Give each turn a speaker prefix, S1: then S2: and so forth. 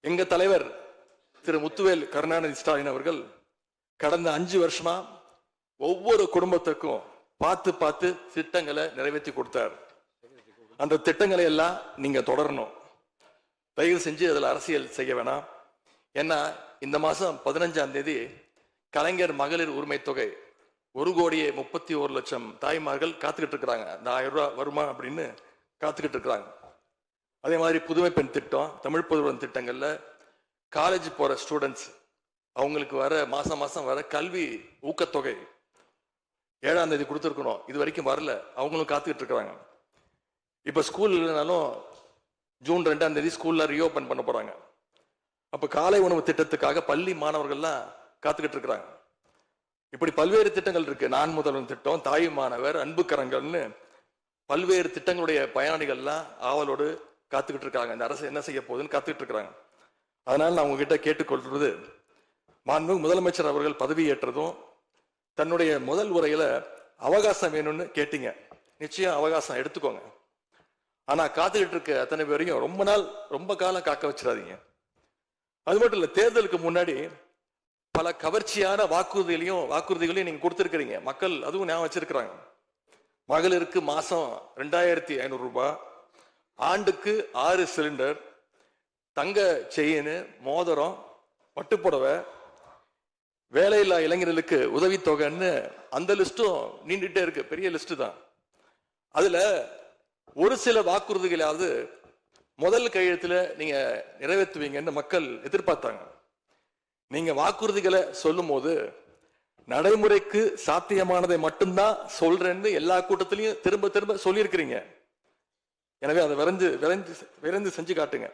S1: எங்க தலைவர் திரு முத்துவேல் கருணாநிதி ஸ்டாலின் அவர்கள் கடந்த 5 வருஷமா ஒவ்வொரு குடும்பத்துக்கும் பார்த்து பார்த்து திட்டங்களை நிறைவேற்றி கொடுத்தார். அந்த திட்டங்களை எல்லாம் நீங்க தொடரணும். தயவு செஞ்சு அதுல அரசியல் செய்ய வேணாம். ஏன்னா இந்த மாசம் 15ஆம் தேதி கலைஞர் மகளிர் உரிமை தொகை 1,31,00,000 தாய்மார்கள் காத்துக்கிட்டு இருக்கிறாங்க. இந்த 1000 ரூபாய் வருமா அப்படின்னு காத்துக்கிட்டு இருக்கிறாங்க. அதே மாதிரி புதுமை பெண் திட்டம், தமிழ் புதுவன் திட்டங்கள்ல காலேஜ் போற ஸ்டூடெண்ட்ஸ் அவங்களுக்கு வர மாசம் வர கல்வி ஊக்கத்தொகை 7ஆம் தேதி கொடுத்துருக்கணும். இது வரைக்கும் வரல. அவங்களும் காத்துக்கிட்டு இருக்கிறாங்க. இப்ப ஸ்கூல் இல்லைனாலும் ஜூன் 2ஆம் தேதி ஸ்கூல்ல ரீஓபன் பண்ண போறாங்க. அப்ப காலை உணவு திட்டத்துக்காக பள்ளி மாணவர்கள்லாம் காத்துக்கிட்டு இருக்கிறாங்க. இப்படி பல்வேறு திட்டங்கள் இருக்கு. நான் முதல்வன் திட்டம், தாய் மாணவர், அன்பு கரங்கள்னு பல்வேறு திட்டங்களுடைய பயனாளிகள்லாம் ஆவலோடு காத்துக்கிட்டு இருக்காங்க. இந்த அரசு என்ன செய்ய போகுதுன்னு காத்துக்கிட்டு இருக்கிறாங்க. அதனால நான் உங்ககிட்ட கேட்டுக்கொள்றது, மாண்புமிகு முதலமைச்சர் அவர்கள் பதவி ஏற்றதும் தன்னுடைய முதல் உரையில அவகாசம் வேணும்னு கேட்டீங்க. நிச்சயம் அவகாசம் எடுத்துக்கோங்க. ஆனா காத்துக்கிட்டு இருக்க அத்தனை பேரையும் ரொம்ப காலம் காக்க வச்சிடாதீங்க. அது மட்டும் இல்ல, தேர்தலுக்கு முன்னாடி பல கவர்ச்சியான வாக்குறுதிகளையும் நீங்க கொடுத்திருக்கிறீங்க. மக்கள் அதுவும் ஞாபகம் வச்சிருக்கிறாங்க. மகளிருக்கு மாசம் 2,500 ரூபாய், ஆண்டுக்கு 6 சிலிண்டர், தங்க செயின், மோதிரம், பட்டுப்புடவை, வேலையில்லா இளைஞர்களுக்கு உதவித்தொகைன்னு அந்த லிஸ்டும் நீண்டுட்டே இருக்கு. பெரிய லிஸ்ட் தான். அதுல ஒரு சில வாக்குறுதிகளாவது முதல் கையெழுத்துல நீங்க நிறைவேற்றுவீங்கன்னு மக்கள் எதிர்பார்த்தாங்க. நீங்க வாக்குறுதிகளை சொல்லும் போது நடைமுறைக்கு சாத்தியமானதை மட்டும்தான் சொல்றேன்னு எல்லா கூட்டத்திலையும் திரும்ப திரும்ப சொல்லியிருக்கிறீங்க. எனவே அதை விரைந்து செஞ்சு காட்டுங்க.